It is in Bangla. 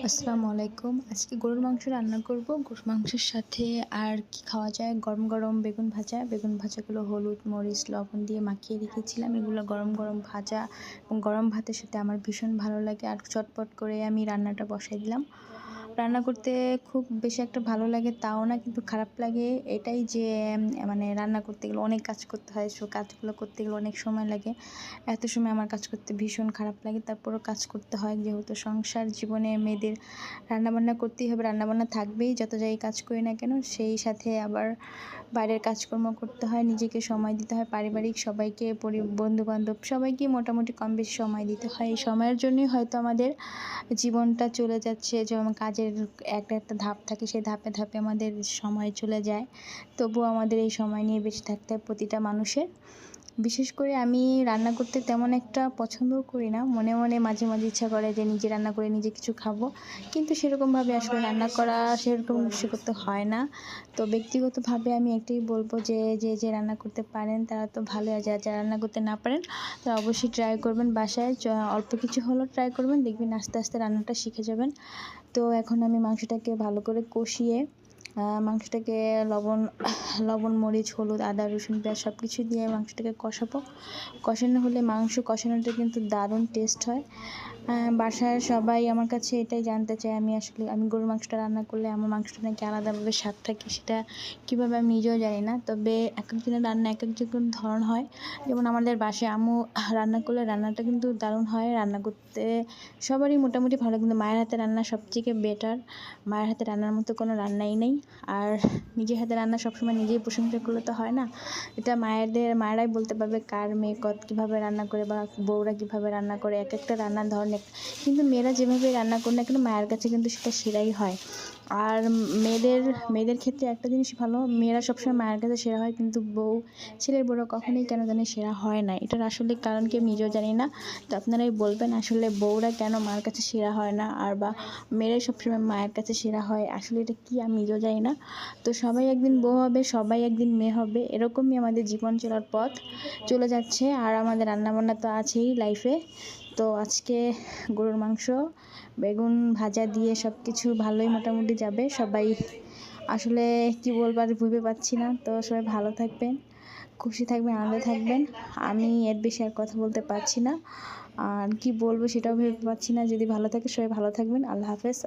আসসালামু আলাইকুম। আজকে গরুর মাংস রান্না করব। গরুর মাংসের সাথে আর কি খাওয়া যায়? গরম গরম বেগুন ভাজা। বেগুন ভাজাগুলো হলুদ, মরিচ, লবণ দিয়ে মাখিয়ে রেখেছিলাম। এগুলো গরম গরম ভাজা এবং গরম ভাতের সাথে আমার ভীষণ ভালো লাগে। আর চটপট করে আমি রান্নাটা বসাই দিলাম। রান্না করতে খুব বেশি একটা ভালো লাগে তাও না, কিন্তু খারাপ লাগে এটাই যে মানে রান্না করতে গেলে অনেক কাজ করতে হয়। কাজগুলো করতে গেলে অনেক সময় লাগে। এত সময় আমার কাজ করতে ভীষণ খারাপ লাগে, তারপরও কাজ করতে হয়। যেহেতু সংসার জীবনে মেয়েদের রান্নাবান্না করতেই হবে, রান্নাবান্না থাকবেই যত যাই কাজ করি না কেন। সেই সাথে আবার বাইরের কাজকর্ম করতে হয়, নিজেকে সময় দিতে হয়, পারিবারিক সবাইকে, বন্ধুবান্ধব সবাইকে মোটামুটি কম বেশি সময় দিতে হয়। এই সময়ের জন্যই হয়তো আমাদের জীবনটা চলে যাচ্ছে। যেমন কাজের একটা একটা ধাপ থাকে, সেই ধাপে ধাপে আমাদের সময় চলে যায়। তবুও আমাদের এই সময় নিয়ে বেঁচে থাকতে হয় প্রতিটা মানুষের। বিশেষ করে আমি রান্না করতে তেমন একটা পছন্দও করি না। মনে মনে মাঝে মাঝে ইচ্ছা করে যে নিজে রান্না করে নিজে কিছু খাবো, কিন্তু সেরকমভাবে আসলে রান্না করা সেরকম কিছু করতে হয় না। তো ব্যক্তিগতভাবে আমি একটাই বলবো যে যে রান্না করতে পারেন তারা তো ভালো, আর যারা রান্না করতে না পারেন তারা অবশ্যই ট্রাই করবেন বাসায়। অল্প কিছু হলেও ট্রাই করবেন, দেখবেন আস্তে আস্তে রান্নাটা শিখে যাবেন। তো এখন আমি মাংসটাকে ভালো করে কষিয়ে মাংসটাকে লবণ, মরিচ, হলুদ, আদা, রসুন, পেঁয়াজ সব কিছু দিয়ে মাংসটাকে কষাবো। কষানো হলে মাংস কষানোটা কিন্তু দারুণ টেস্ট হয়। বাসার সবাই আমার কাছে এটাই জানতে চায়, আমি গরুর মাংসটা রান্না করলে আমার মাংসটা নাকি আলাদাভাবে স্বাদ থাকে। সেটা কীভাবে আমি নিজেও জানি না, তবে এক একজনের রান্না এক এক ধরন হয়। যেমন আমাদের বাসায় আম্মু রান্না করলে রান্নাটা কিন্তু দারুণ হয়। রান্না করতে সবারই মোটামুটি ভালো, কিন্তু মায়ের হাতে রান্না সবথেকে বেটার। মায়ের হাতে রান্নার মতো কোনো রান্নাই নেই। আর নিজের হাতে রান্না সবসময় নিজেই প্রশংসা করলে তো হয় না। এটা মায়েরাই বলতে পারবে কার মেয়ে কীভাবে রান্না করে, বা বউরা কীভাবে রান্না করে। এক একটা রান্নার ধরনের, কিন্তু মেয়েরা যেভাবে রান্না করে না কেন মায়ের কাছে কিন্তু সেটা সেরাই হয়। আর মেয়েদের ক্ষেত্রে একটা জিনিস ভালো, মেয়েরা সবসময় মায়ের কাছে সেরা হয়, কিন্তু ছেলের বউরা কখনোই কেন জানি সেরা হয় না। এটার আসলে কারণ কি আমি নিজেও জানি না। তো আপনারাই বলবেন আসলে বউরা কেন মায়ের কাছে সেরা হয় না, আর বা মেয়েরাই সবসময় মায়ের কাছে সেরা হয়। আসলে এটা কি আমি নিজেও জানি না। তো সবাই একদিন বউ হবে, সবাই একদিন মেয়ে হবে, এরকমই আমাদের জীবন চলার পথ চলে যাচ্ছে। আর আমাদের রান্নাবান্না তো আছেই লাইফে। তো আজকে গরুর মাংস বেগুন ভাজা দিয়ে সব কিছু ভালোই মোটামুটি যাবে। সবাই আসলে কি বলবো আর ভেবে পাচ্ছি না। তো সবাই ভালো থাকবেন, খুশি থাকবেন, আনন্দে থাকবেন। আমি এর বেশি আর কথা বলতে পারছি না, আর কি বলবো সেটাও ভেবে পাচ্ছি না। যদি ভালো থাকে সবাই ভালো থাকবেন। আল্লাহ হাফেজ।